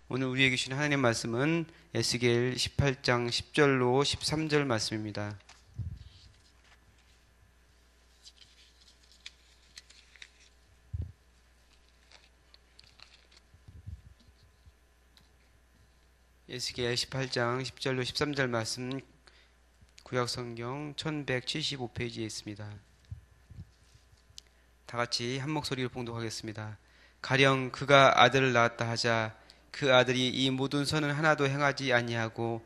오늘 우리에게 주신 하나님의 말씀은 에스겔 18장 10절로 13절 말씀입니다. 에스겔 18장 10절로 13절 말씀 구약성경 1175페이지에 있습니다. 다 같이 한 목소리로 봉독하겠습니다. 가령 그가 아들을 낳았다 하자 그 아들이 이 모든 선은 하나도 행하지 아니하고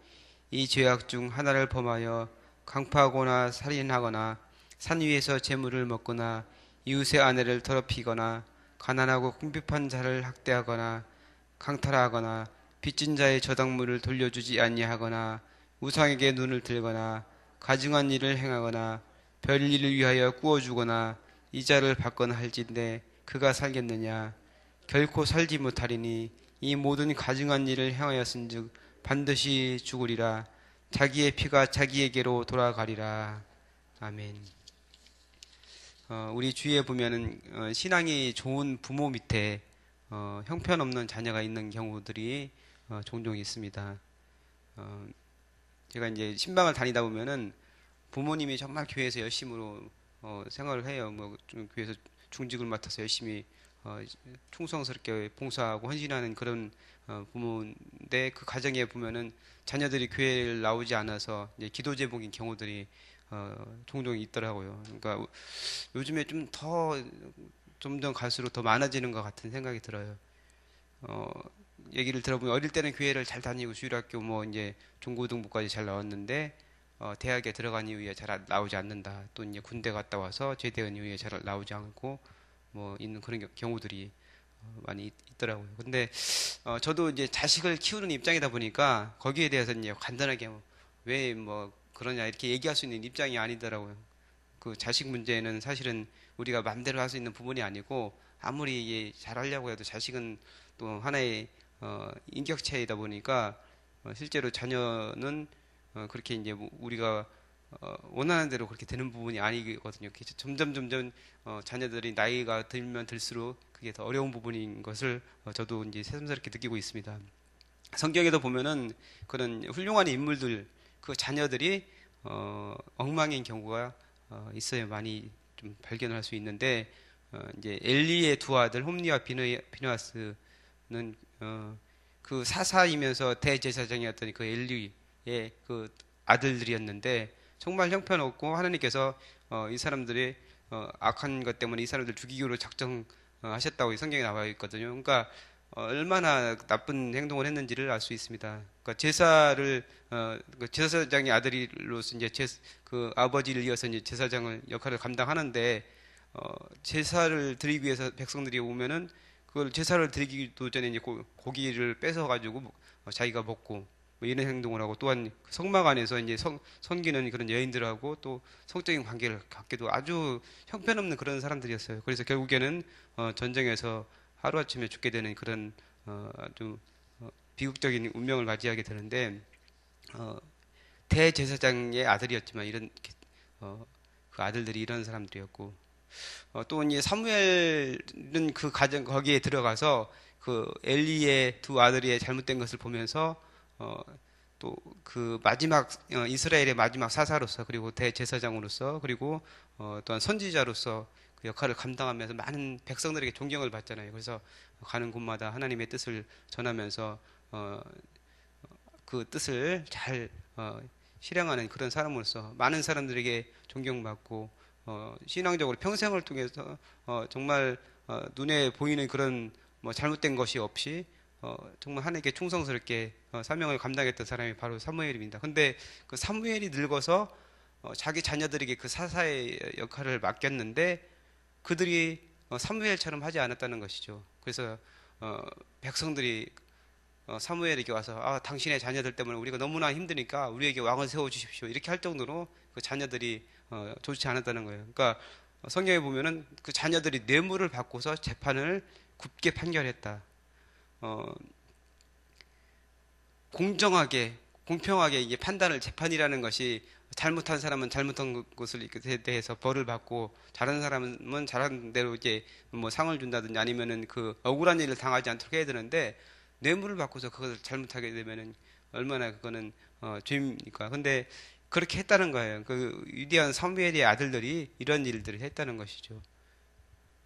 이 죄악 중 하나를 범하여 강파하거나 살인하거나 산 위에서 재물을 먹거나 이웃의 아내를 더럽히거나 가난하고 궁핍한 자를 학대하거나 강탈하거나 빚진 자의 저당물을 돌려주지 아니하거나 우상에게 눈을 들거나 가증한 일을 행하거나 별일을 위하여 꾸어주거나 이자를 받거나 할진대 그가 살겠느냐? 결코 살지 못하리니 이 모든 가증한 일을 행하였은즉 반드시 죽으리라. 자기의 피가 자기에게로 돌아가리라. 아멘. 우리 주위에 보면은 신앙이 좋은 부모 밑에 형편없는 자녀가 있는 경우들이 종종 있습니다. 제가 이제 신방을 다니다 보면은 부모님이 정말 교회에서 열심으로 생활을 해요. 좀 교회에서 중직을 맡아서 열심히 충성스럽게 봉사하고 헌신하는 그런 부모인데 그 가정에 보면은 자녀들이 교회를 나오지 않아서 이제 기도 제목인 경우들이 종종 있더라고요. 그러니까 요즘에 좀 더 점점 갈수록 더 많아지는 것 같은 생각이 들어요. 어, 얘기를 들어보면 어릴 때는 교회를 잘 다니고 주일학교 뭐 이제 중고등부까지 잘 나왔는데 대학에 들어간 이후에 잘 나오지 않는다. 또 이제 군대 갔다 와서 제대한 이후에 잘 나오지 않고 뭐 있는 그런 경우들이 많이 있더라고요. 근데 저도 이제 자식을 키우는 입장이다 보니까 거기에 대해서 이제 간단하게 왜 뭐 그러냐 이렇게 얘기할 수 있는 입장이 아니더라고요. 그 자식 문제는 사실은 우리가 마음대로 할 수 있는 부분이 아니고 아무리 이게 잘하려고 해도 자식은 또 하나의 인격체이다 보니까 실제로 자녀는 그렇게 이제 뭐 우리가 원하는 대로 그렇게 되는 부분이 아니거든요. 점점 자녀들이 나이가 들면 들수록 그게 더 어려운 부분인 것을 저도 이제 새삼스럽게 느끼고 있습니다. 성경에도 보면은 그런 훌륭한 인물들 그 자녀들이 엉망인 경우가 있어요. 많이 좀 발견할 수 있는데 이제 엘리의 두 아들 홈니와 비느하스는 그 사사이면서 대제사장이었던 그 엘리의 그 아들들이었는데 정말 형편없고 하나님께서 이 사람들의 악한 것 때문에 이 사람들 죽이기로 작정하셨다고 성경에 나와 있거든요. 그러니까 얼마나 나쁜 행동을 했는지를 알 수 있습니다. 그러니까 제사를 그 제사장의 아들로서 이제 그 아버지를 이어서 이제 제사장을 역할을 감당하는데 제사를 드리기 위해서 백성들이 오면은 그걸 제사를 드리기도 전에 이제 고기를 뺏어 가지고 자기가 먹고 뭐 이런 행동을 하고 또한 그 성막 안에서 이제 섬기는 그런 여인들하고 또 성적인 관계를 갖기도 아주 형편없는 그런 사람들이었어요. 그래서 결국에는 전쟁에서 하루아침에 죽게 되는 그런 아주 비극적인 운명을 맞이하게 되는데 대제사장의 아들이었지만 이런 그 아들들이 이런 사람들이었고 또 이제 사무엘은 그 가정 거기에 들어가서 그 엘리의 두 아들이 잘못된 것을 보면서 또 그 마지막 이스라엘의 마지막 사사로서 그리고 대제사장으로서 그리고 또한 선지자로서 그 역할을 감당하면서 많은 백성들에게 존경을 받잖아요. 그래서 가는 곳마다 하나님의 뜻을 전하면서 그 뜻을 잘 실행하는 그런 사람으로서 많은 사람들에게 존경받고 신앙적으로 평생을 통해서 정말 눈에 보이는 그런 뭐 잘못된 것이 없이 정말 하나님께 충성스럽게 사명을 감당했던 사람이 바로 사무엘입니다. 근데 그 사무엘이 늙어서 자기 자녀들에게 그 사사의 역할을 맡겼는데 그들이 사무엘처럼 하지 않았다는 것이죠. 그래서 백성들이 사무엘에게 와서 당신의 자녀들 때문에 우리가 너무나 힘드니까 우리에게 왕을 세워 주십시오. 이렇게 할 정도로 그 자녀들이 좋지 않았다는 거예요. 그러니까 성경에 보면은 그 자녀들이 뇌물을 받고서 재판을 굽게 판결했다. 어, 공정하게 공평하게 이게 판단을 재판이라는 것이 잘못한 사람은 잘못한 것을 대해서 벌을 받고 잘한 사람은 잘한 대로 이제 뭐 상을 준다든지 아니면은 그 억울한 일을 당하지 않도록 해야 되는데 뇌물을 받고서 그것을 잘못하게 되면은 얼마나 그거는 죄입니까? 근데 그렇게 했다는 거예요. 그 위대한 사무엘의 아들들이 이런 일들을 했다는 것이죠.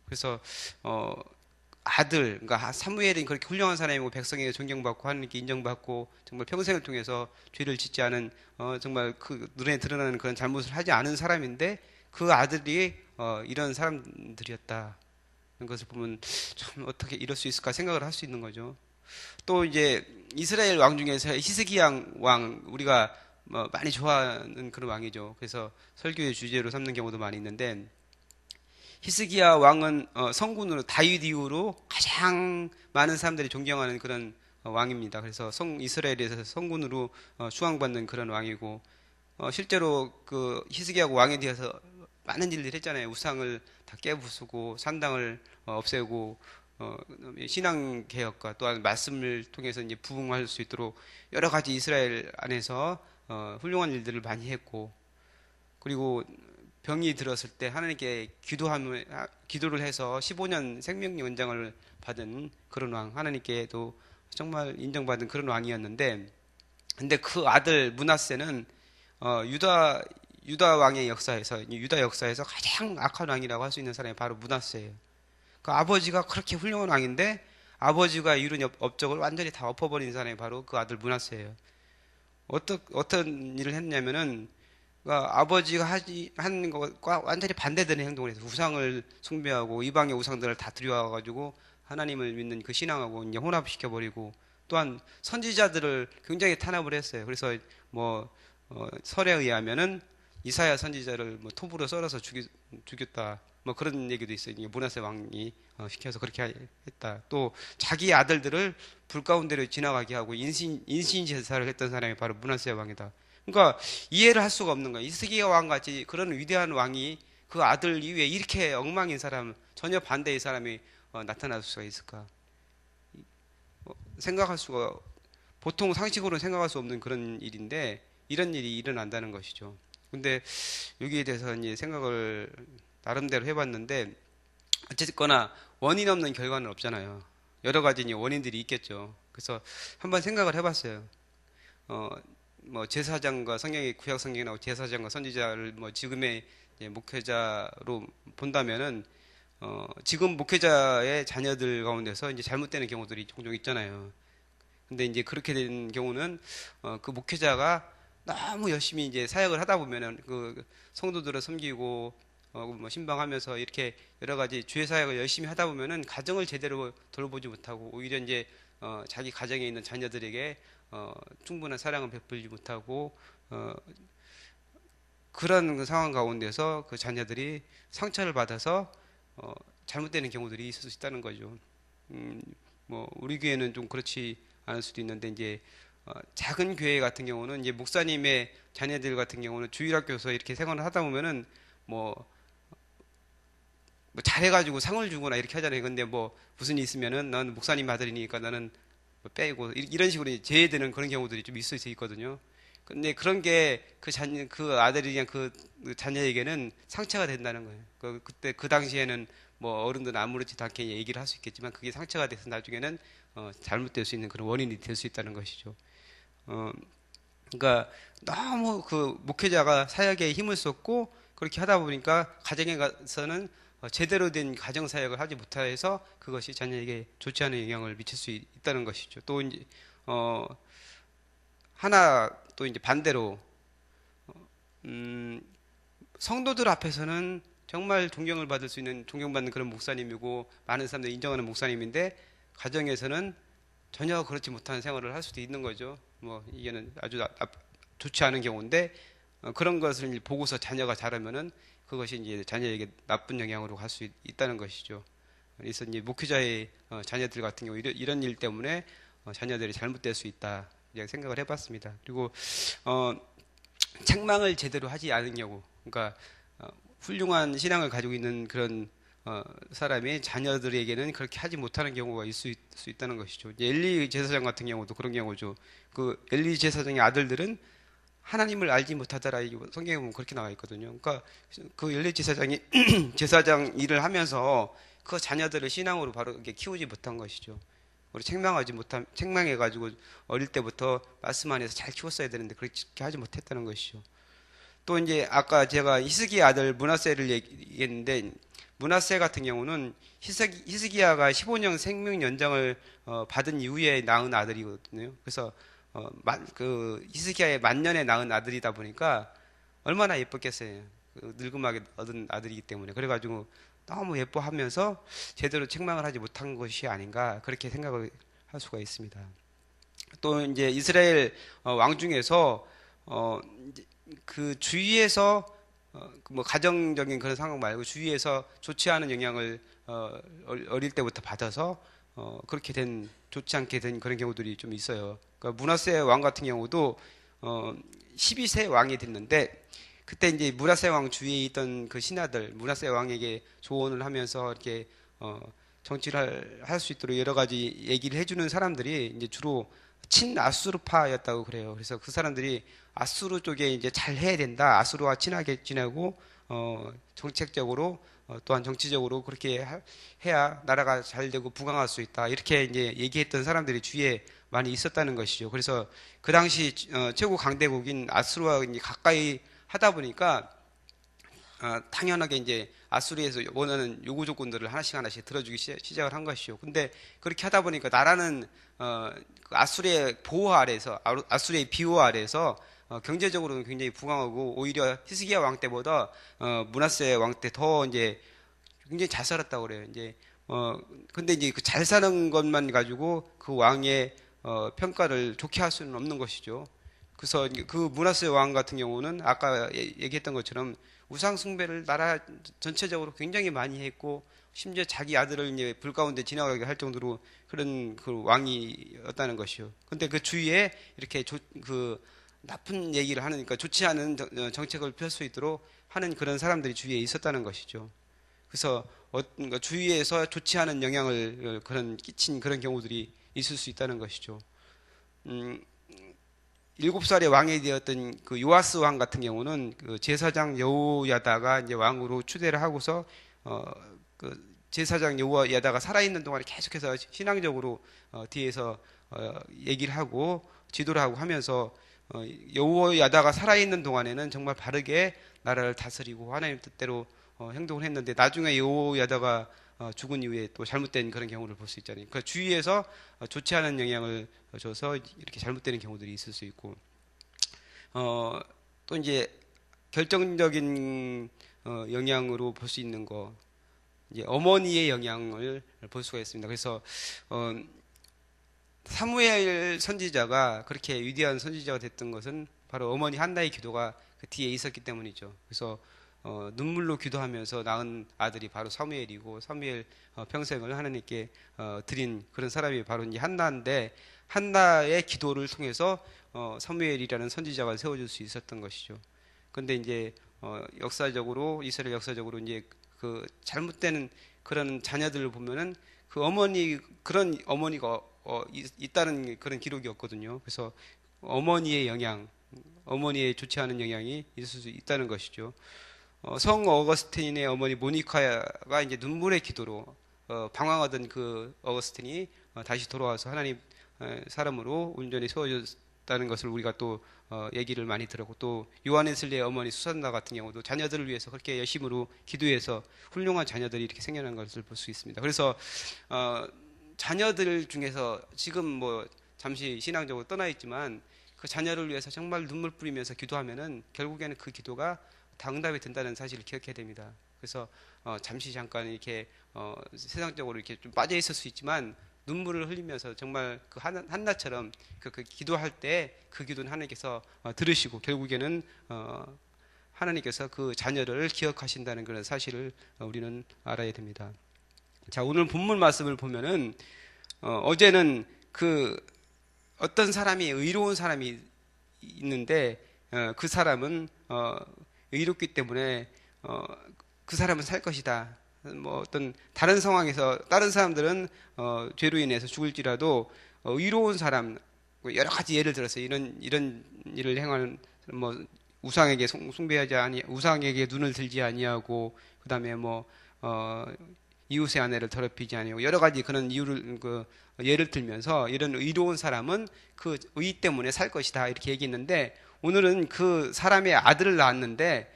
그래서 어, 아들, 그러니까 사무엘은 그렇게 훌륭한 사람이고 백성에게 존경받고 하나님께 인정받고 정말 평생을 통해서 죄를 짓지 않은 정말 그 눈에 드러나는 그런 잘못을 하지 않은 사람인데 그 아들이 이런 사람들이었다. 는 것을 보면 참 어떻게 이럴 수 있을까 생각을 할 수 있는 거죠. 또 이제 이스라엘 왕 중에서 히스기야 왕 우리가 뭐 많이 좋아하는 그런 왕이죠. 그래서 설교의 주제로 삼는 경우도 많이 있는데 히스기야 왕은 성군으로 다윗 이후로 가장 많은 사람들이 존경하는 그런 왕입니다. 그래서 이스라엘에서 성군으로 추앙받는 그런 왕이고 실제로 그 히스기야 왕에 대해서 많은 일들을 했잖아요. 우상을 다 깨부수고 산당을 없애고 신앙 개혁과 또한 말씀을 통해서 이제 부흥할 수 있도록 여러 가지 이스라엘 안에서 훌륭한 일들을 많이 했고 그리고 병이 들었을 때 하나님께 기도를 해서 15년 생명 연장을 받은 그런 왕, 하나님께도 정말 인정받은 그런 왕이었는데, 근데 그 아들 므낫세는 유다 왕의 역사에서 유다 역사에서 가장 악한 왕이라고 할 수 있는 사람이 바로 므낫세예요. 그 아버지가 그렇게 훌륭한 왕인데 아버지가 이룬 업적을 완전히 다 엎어버린 사람이 바로 그 아들 므낫세예요. 어떤 일을 했냐면은 그러니까 아버지가 하는 것과 완전히 반대되는 행동을 해서 우상을 숭배하고 이방의 우상들을 다 들여와가지고 하나님을 믿는 그 신앙하고 이제 혼합시켜 버리고 또한 선지자들을 굉장히 탄압을 했어요. 그래서 뭐 설에 의하면은 이사야 선지자를 뭐 톱으로 썰어서 죽였다. 뭐 그런 얘기도 있어요. 므낫세 왕이 시켜서 그렇게 했다. 또 자기 아들들을 불 가운데로 지나가게 하고 인신 제사를 했던 사람이 바로 므낫세 왕이다. 그러니까 이해를 할 수가 없는 거예요. 히스기야 왕 같이 그런 위대한 왕이 그 아들 이후에 이렇게 엉망인 사람, 전혀 반대의 사람이 나타날 수가 있을까? 생각할 수가 보통 상식으로 생각할 수 없는 그런 일인데 이런 일이 일어난다는 것이죠. 근데 여기에 대해서 이제 생각을 나름대로 해봤는데 어쨌거나 원인 없는 결과는 없잖아요. 여러 가지 이제 원인들이 있겠죠. 그래서 한번 생각을 해봤어요. 뭐 제사장과 성경의 구약 성경에 나오고 제사장과 선지자를 뭐 지금의 목회자로 본다면은 지금 목회자의 자녀들 가운데서 이제 잘못되는 경우들이 종종 있잖아요. 근데 이제 그렇게 된 경우는 그 목회자가 너무 열심히 이제 사역을 하다 보면은 그 성도들을 섬기고 뭐 신방하면서 이렇게 여러 가지 주의 사역을 열심히 하다 보면은 가정을 제대로 돌보지 못하고 오히려 이제 자기 가정에 있는 자녀들에게 충분한 사랑을 베풀지 못하고 그런 그 상황 가운데서 그 자녀들이 상처를 받아서 잘못되는 경우들이 있을 수 있다는 거죠. 뭐 우리 교회는 좀 그렇지 않을 수도 있는데 이제 작은 교회 같은 경우는 이제 목사님의 자녀들 같은 경우는 주일학교에서 이렇게 생활을 하다 보면은 뭐 잘해가지고 상을 주거나 이렇게 하잖아요. 근데 뭐 무슨 일 있으면은 넌 목사님 아들이니까 너는 뭐 빼고 이런 식으로 제외되는 그런 경우들이 좀 있을 수 있거든요. 근데 그런 게 그 아들이냐 그 자녀에게는 상처가 된다는 거예요. 그때 그 당시에는 뭐 어른들은 아무렇지도 않게 얘기를 할 수 있겠지만 그게 상처가 돼서 나중에는 잘못될 수 있는 그런 원인이 될 수 있다는 것이죠. 그러니까 너무 그 목회자가 사역에 힘을 쏟고 그렇게 하다 보니까 가정에 가서는 제대로 된 가정 사역을 하지 못해서 그것이 자녀에게 좋지 않은 영향을 미칠 수 있다는 것이죠. 또 이제 하나 또 이제 반대로 성도들 앞에서는 정말 존경을 받을 수 있는 존경받는 그런 목사님이고 많은 사람들이 인정하는 목사님인데 가정에서는 전혀 그렇지 못한 생활을 할 수도 있는 거죠. 뭐 이게는 아주 좋지 않은 경우인데 그런 것을 보고서 자녀가 자라면은 그것이 이제 자녀에게 나쁜 영향으로 갈 수 있다는 것이죠. 그래서 이제 목회자의 자녀들 같은 경우 이런 일 때문에 자녀들이 잘못될 수 있다 생각을 해봤습니다. 그리고 책망을 제대로 하지 않은 경우, 그러니까 훌륭한 신앙을 가지고 있는 그런 사람이 자녀들에게는 그렇게 하지 못하는 경우가 있을 수 있다는 것이죠. 엘리 제사장 같은 경우도 그런 경우죠. 그 엘리 제사장의 아들들은 하나님을 알지 못하더라. 성경에 보면 그렇게 나와 있거든요. 그러니까 그 엘리 제사장이 제사장 일을 하면서 그 자녀들을 신앙으로 바로 이렇게 키우지 못한 것이죠. 책망해가지고 어릴 때부터 말씀 안에서 잘 키웠어야 되는데 그렇게 하지 못했다는 것이죠. 또 이제 아까 제가 히스기 아들 므낫세를 얘기했는데 므낫세 같은 경우는 히스기야가 15년 생명 연장을 받은 이후에 낳은 아들이거든요. 그래서 그 히스기야의 만년에 낳은 아들이다 보니까 얼마나 예뻤겠어요. 그 늙음하게 얻은 아들이기 때문에 그래가지고 너무 예뻐하면서 제대로 책망을 하지 못한 것이 아닌가 그렇게 생각을 할 수가 있습니다. 또 이제 이스라엘 왕 중에서 이제 그 주위에서 뭐 가정적인 그런 상황 말고 주위에서 좋지 않은 영향을 어릴 때부터 받아서 그렇게 된 좋지 않게 된 그런 경우들이 좀 있어요. 그러니까 므낫세 왕 같은 경우도 12세 왕이 됐는데 그때 이제 므낫세 왕 주위에 있던 그 신하들 므낫세 왕에게 조언을 하면서 이렇게 정치를 할 수 있도록 여러 가지 얘기를 해주는 사람들이 이제 주로 친아수르파였다고 그래요. 그래서 그 사람들이 아수르 쪽에 이제 잘 해야 된다. 아수르와 친하게 지내고 정책적으로 또한 정치적으로 그렇게 해야 나라가 잘 되고 부강할 수 있다. 이렇게 이제 얘기했던 사람들이 주위에 많이 있었다는 것이죠. 그래서 그 당시 최고 강대국인 아수르와 가까이 하다 보니까 당연하게 이제 아수르에서 원하는 요구 조건들을 하나씩 들어주기 시작을 한 것이죠. 근데 그렇게 하다 보니까 나라는 그 아수르의 보호 아래에서 아수르의 비호 아래에서 경제적으로는 굉장히 부강하고 오히려 히스기야 왕 때보다 므낫세 왕 때 더 이제 굉장히 잘 살았다고 그래요. 이제 근데 이제 그 잘 사는 것만 가지고 그 왕의 평가를 좋게 할 수는 없는 것이죠. 그래서 그 므낫세 왕 같은 경우는 아까 얘기했던 것처럼 우상 숭배를 나라 전체적으로 굉장히 많이 했고 심지어 자기 아들을 이제 불 가운데 지나가게 할 정도로 그런 그 왕이었다는 것이요. 근데 그 주위에 이렇게 그 나쁜 얘기를 하니까 좋지 않은 정책을 펼 수 있도록 하는 그런 사람들이 주위에 있었다는 것이죠. 그래서 그러니까 주위에서 좋지 않은 영향을 끼친 그런 경우들이 있을 수 있다는 것이죠. 7살의 왕이 되었던 그 요아스 왕 같은 경우는 그 제사장 여호야다가 이제 왕으로 추대를 하고서 그 제사장 여호야다가 살아있는 동안에 계속해서 신앙적으로 뒤에서 얘기를 하고 지도를 하고 하면서 여호야다가 살아있는 동안에는 정말 바르게 나라를 다스리고 하나님 뜻대로 행동을 했는데 나중에 여호야다가 죽은 이후에 또 잘못된 그런 경우를 볼 수 있잖아요. 그 주위에서 좋지 않은 영향을 줘서 이렇게 잘못되는 경우들이 있을 수 있고, 또 이제 결정적인 영향으로 볼 수 있는 거, 이제 어머니의 영향을 볼 수가 있습니다. 그래서 사무엘 선지자가 그렇게 위대한 선지자가 됐던 것은 바로 어머니 한나의 기도가 그 뒤에 있었기 때문이죠. 그래서 눈물로 기도하면서 낳은 아들이 바로 사무엘이고 사무엘 평생을 하나님께 드린 그런 사람이 바로 이제 한나인데 한나의 기도를 통해서 사무엘이라는 선지자가 세워질 수 있었던 것이죠. 근데 이제 역사적으로 이스라엘 역사적으로 이제 그 잘못된 그런 자녀들을 보면은 그 그런 어머니가 있다는 그런 기록이 없거든요. 그래서 어머니의 영향, 어머니의 좋지 않은 영향이 있을 수 있다는 것이죠. 성 어거스틴의 어머니 모니카가 이제 눈물의 기도로 방황하던 그 어거스틴이 다시 돌아와서 하나님 사람으로 온전히 세워졌다는 것을 우리가 또 얘기를 많이 들었고, 또 요한웨슬리의 어머니 수산나 같은 경우도 자녀들을 위해서 그렇게 열심으로 기도해서 훌륭한 자녀들이 이렇게 생겨난 것을 볼 수 있습니다. 그래서 자녀들 중에서 지금 뭐 잠시 신앙적으로 떠나 있지만 그 자녀를 위해서 정말 눈물 뿌리면서 기도하면은 결국에는 그 기도가 다 응답이 된다는 사실을 기억해야 됩니다. 그래서 잠시 잠깐 이렇게 세상적으로 이렇게 좀 빠져 있을 수 있지만 눈물을 흘리면서 정말 그 한나처럼 그 기도할 때 그 기도는 하나님께서 들으시고 결국에는 하나님께서 그 자녀를 기억하신다는 그런 사실을 우리는 알아야 됩니다. 자, 오늘 본문 말씀을 보면은 어제는 그 어떤 사람이 의로운 사람이 있는데 그 사람은 의롭기 때문에 그 사람은 살 것이다. 뭐 어떤 다른 상황에서 다른 사람들은 죄로 인해서 죽을지라도 의로운 사람, 여러 가지 예를 들어서 이런 일을 행하는 뭐 우상에게 숭배하지 아니 우상에게 눈을 들지 아니하고 그다음에 뭐 이웃의 아내를 더럽히지 아니하고 여러 가지 그런 이유를 예를 들면서 이런 의로운 사람은 그 의 때문에 살 것이다 이렇게 얘기했는데 오늘은 그 사람의 아들을 낳았는데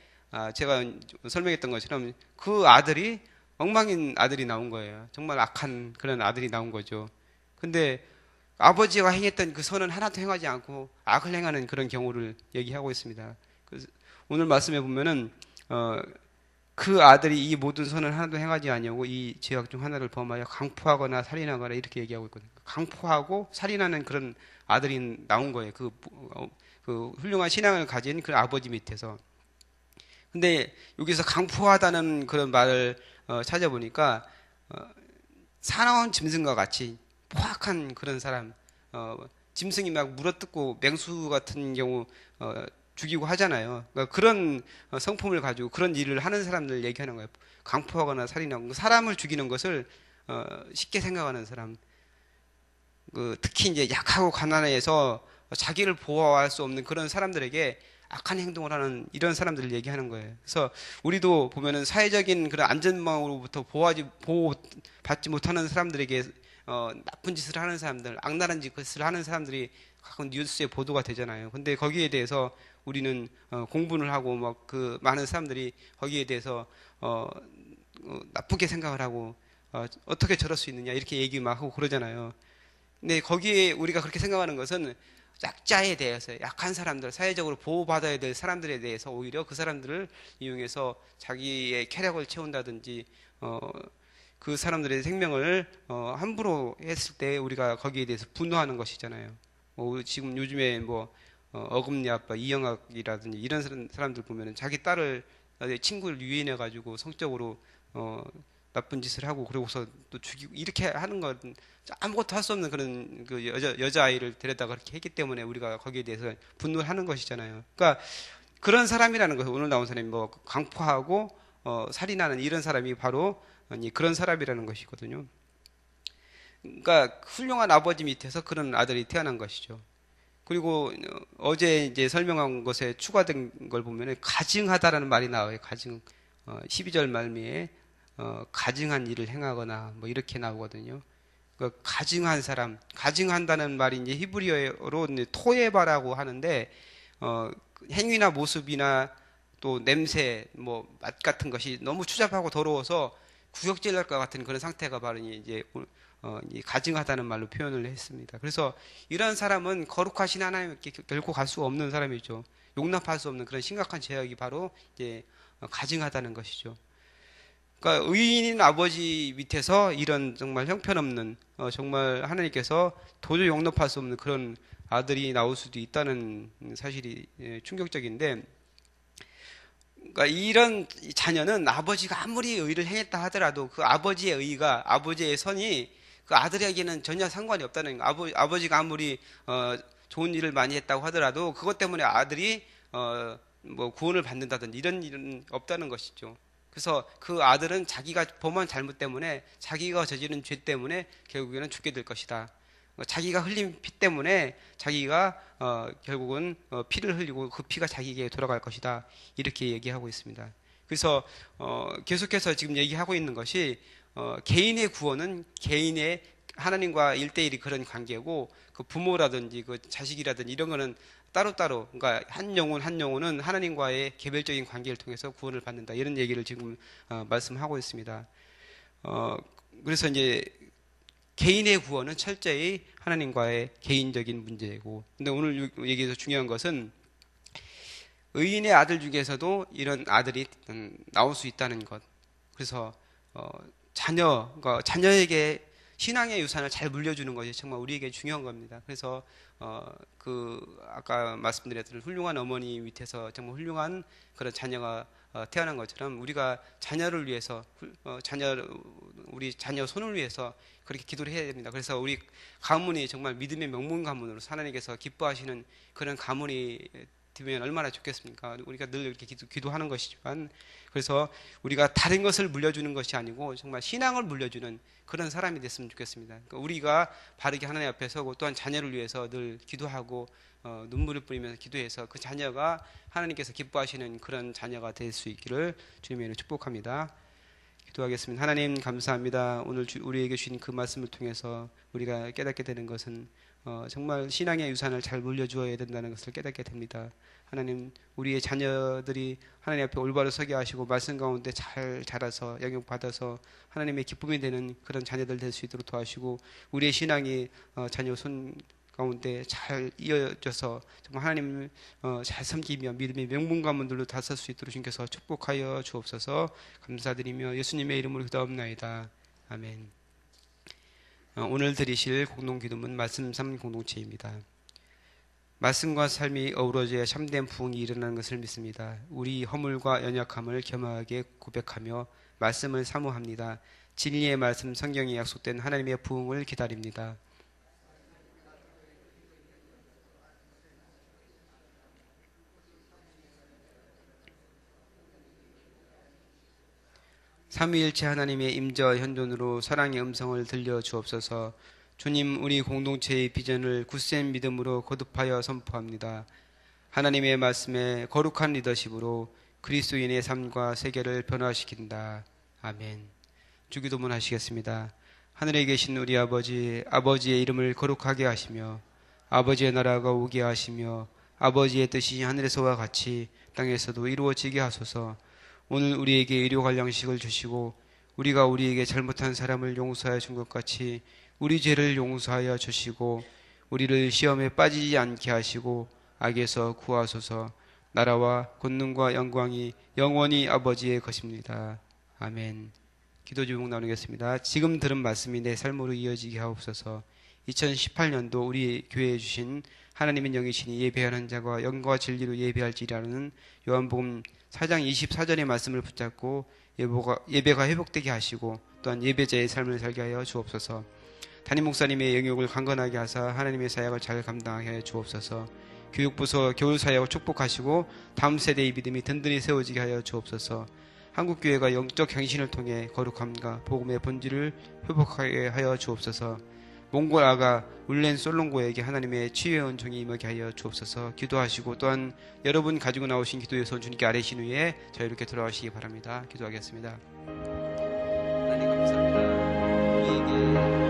제가 설명했던 것처럼 그 아들이 엉망인 아들이 나온 거예요. 정말 악한 그런 아들이 나온 거죠. 근데 아버지가 행했던 그 선은 하나도 행하지 않고 악을 행하는 그런 경우를 얘기하고 있습니다. 그래서 오늘 말씀해 보면은 그 아들이 이 모든 선을 하나도 행하지 아니하고 이 죄악 중 하나를 범하여 강포하거나 살인하거나 이렇게 얘기하고 있거든요. 강포하고 살인하는 그런 아들이 나온 거예요. 그 훌륭한 신앙을 가진 그 아버지 밑에서. 근데 여기서 강포하다는 그런 말을 찾아보니까 사나운 짐승과 같이 포악한 그런 사람, 짐승이 막 물어뜯고 맹수 같은 경우 죽이고 하잖아요. 그러니까 그런 성품을 가지고 그런 일을 하는 사람들 얘기하는 거예요. 강포하거나 살인하고 사람을 죽이는 것을 쉽게 생각하는 사람. 특히 이제 약하고 가난해서 자기를 보호할 수 없는 그런 사람들에게 악한 행동을 하는 이런 사람들을 얘기하는 거예요. 그래서 우리도 보면은 사회적인 그런 안전망으로부터 보호받지 못하는 사람들에게 나쁜 짓을 하는 사람들, 악랄한 짓을 하는 사람들이 가끔 뉴스에 보도가 되잖아요. 근데 거기에 대해서 우리는 공분을 하고 막 그 많은 사람들이 거기에 대해서 나쁘게 생각을 하고 어떻게 저럴 수 있느냐 이렇게 얘기 막 하고 그러잖아요. 근데 거기에 우리가 그렇게 생각하는 것은 약자에 대해서 약한 사람들, 사회적으로 보호받아야 될 사람들에 대해서 오히려 그 사람들을 이용해서 자기의 쾌락을 채운다든지 그 사람들의 생명을 함부로 했을 때 우리가 거기에 대해서 분노하는 것이잖아요. 지금 요즘에 어금니 아빠 이영학이라든지 이런 사람들 보면은 자기 딸을 친구를 유인해 가지고 성적으로 나쁜 짓을 하고 그러고서 또 죽이고 이렇게 하는 건 아무것도 할 수 없는 그런 그 여자아이를 데려다가 그렇게 했기 때문에 우리가 거기에 대해서 분노를 하는 것이잖아요. 그러니까 그런 사람이라는 것을 오늘 나온 사람이 강포하고 살인하는 이런 사람이 바로 그런 사람이라는 것이거든요. 그러니까 훌륭한 아버지 밑에서 그런 아들이 태어난 것이죠. 그리고 어제 이제 설명한 것에 추가된 걸 보면은 가증하다라는 말이 나와요. 가증. 12절 말미에 가증한 일을 행하거나 뭐 이렇게 나오거든요. 그 가증한 사람, 가증한다는 말이 이제 히브리어로 이제 토에바라고 하는데 행위나 모습이나 또 냄새, 맛 같은 것이 너무 추잡하고 더러워서 구역질 날 것 같은 그런 상태가 바로 이제 이 가증하다는 말로 표현을 했습니다. 그래서 이런 사람은 거룩하신 하나님께 결코 갈 수 없는 사람이죠. 용납할 수 없는 그런 심각한 죄악이 바로 이제 가증하다는 것이죠. 그러니까 의인인 아버지 밑에서 이런 정말 형편없는 정말 하나님께서 도저히 용납할 수 없는 그런 아들이 나올 수도 있다는 사실이 충격적인데, 그러니까 이런 자녀는 아버지가 아무리 의를 행했다 하더라도 그 아버지의 의가 아버지의 선이 그 아들에게는 전혀 상관이 없다는 거예요. 아버지가 아무리 좋은 일을 많이 했다고 하더라도 그것 때문에 아들이 구원을 받는다든지 이런 일은 없다는 것이죠. 그래서 그 아들은 자기가 범한 잘못 때문에 자기가 저지른 죄 때문에 결국에는 죽게 될 것이다. 자기가 흘린 피 때문에 자기가 결국은 피를 흘리고 그 피가 자기에게 돌아갈 것이다. 이렇게 얘기하고 있습니다. 그래서 계속해서 지금 얘기하고 있는 것이 개인의 구원은 개인의 하나님과 1대1이 그런 관계고 그 부모라든지 그 자식이라든지 이런 거는 따로따로, 그러니까 한 영혼은 하나님과의 개별적인 관계를 통해서 구원을 받는다. 이런 얘기를 지금 말씀하고 있습니다. 그래서 이제 개인의 구원은 철저히 하나님과의 개인적인 문제이고, 근데 오늘 얘기에서 중요한 것은 의인의 아들 중에서도 이런 아들이 나올 수 있다는 것. 그래서 그러니까 자녀에게 신앙의 유산을 잘 물려주는 것이 정말 우리에게 중요한 겁니다. 그래서 아까 말씀드렸던 훌륭한 어머니 밑에서 정말 훌륭한 그런 자녀가 태어난 것처럼 우리가 자녀를 위해서 우리 자녀 손을 위해서 그렇게 기도를 해야 됩니다. 그래서 우리 가문이 정말 믿음의 명문 가문으로 하나님께서 기뻐하시는 그런 가문이 되면 얼마나 좋겠습니까? 우리가 늘 이렇게 기도하는 것이지만, 그래서 우리가 다른 것을 물려주는 것이 아니고 정말 신앙을 물려주는 그런 사람이 됐으면 좋겠습니다. 그러니까 우리가 바르게 하나님 앞에 서고 또한 자녀를 위해서 늘 기도하고 눈물을 뿌리면서 기도해서 그 자녀가 하나님께서 기뻐하시는 그런 자녀가 될 수 있기를 주님의 이름으로 축복합니다. 기도하겠습니다. 하나님 감사합니다. 오늘 우리에게 주신 그 말씀을 통해서 우리가 깨닫게 되는 것은 정말 신앙의 유산을 잘 물려주어야 된다는 것을 깨닫게 됩니다. 하나님, 우리의 자녀들이 하나님 앞에 올바로 서게 하시고 말씀 가운데 잘 자라서 영역받아서 하나님의 기쁨이 되는 그런 자녀들 될 수 있도록 도와주시고, 우리의 신앙이 자녀 손 가운데 잘 이어져서 정말 하나님을 잘 섬기며 믿음의 명문 가문들로 다 설 수 있도록 주님께서 축복하여 주옵소서. 감사드리며 예수님의 이름으로 기도합나이다. 아멘. 오늘 드리실 공동기도문 말씀 3 공동체입니다. 말씀과 삶이 어우러져야 참된 부흥이 일어나는 것을 믿습니다. 우리 허물과 연약함을 겸허하게 고백하며 말씀을 사모합니다. 진리의 말씀 성경에 약속된 하나님의 부흥을 기다립니다. 삼위일체 하나님의 임재와 현존으로 사랑의 음성을 들려 주옵소서. 주님, 우리 공동체의 비전을 굳센 믿음으로 거듭하여 선포합니다. 하나님의 말씀에 거룩한 리더십으로 그리스도인의 삶과 세계를 변화시킨다. 아멘. 주기도문 하시겠습니다. 하늘에 계신 우리 아버지, 아버지의 이름을 거룩하게 하시며 아버지의 나라가 오게 하시며 아버지의 뜻이 하늘에서와 같이 땅에서도 이루어지게 하소서. 오늘 우리에게 일용할 양식을 주시고 우리가 우리에게 잘못한 사람을 용서하여 준 것 같이 우리 죄를 용서하여 주시고 우리를 시험에 빠지지 않게 하시고 악에서 구하소서. 나라와 권능과 영광이 영원히 아버지의 것입니다. 아멘. 기도 제목 나누겠습니다. 지금 들은 말씀이 내 삶으로 이어지게 하옵소서. 2018년도 우리 교회에 주신 하나님의 영이시니 예배하는 자가 영과 진리로 예배할지라는 요한복음 4장 24절의 말씀을 붙잡고 예배가 회복되게 하시고 또한 예배자의 삶을 살게 하여 주옵소서. 담임 목사님의 영역을 강건하게 하사 하나님의 사역을 잘 감당하게 하여 주옵소서. 교육부서 교우 사역을 축복하시고 다음 세대의 믿음이 든든히 세워지게 하여 주옵소서. 한국교회가 영적 경신을 통해 거룩함과 복음의 본질을 회복하게 하여 주옵소서. 몽골 아가 울렌 솔롱고에게 하나님의 치유의 은총이 임하게 하여 주옵소서. 기도하시고 또한 여러분 가지고 나오신 기도의 손 주님께 아뢰신 후에 자유롭게 돌아가시기 바랍니다. 기도하겠습니다. 하나님 감사합니다. 우리에게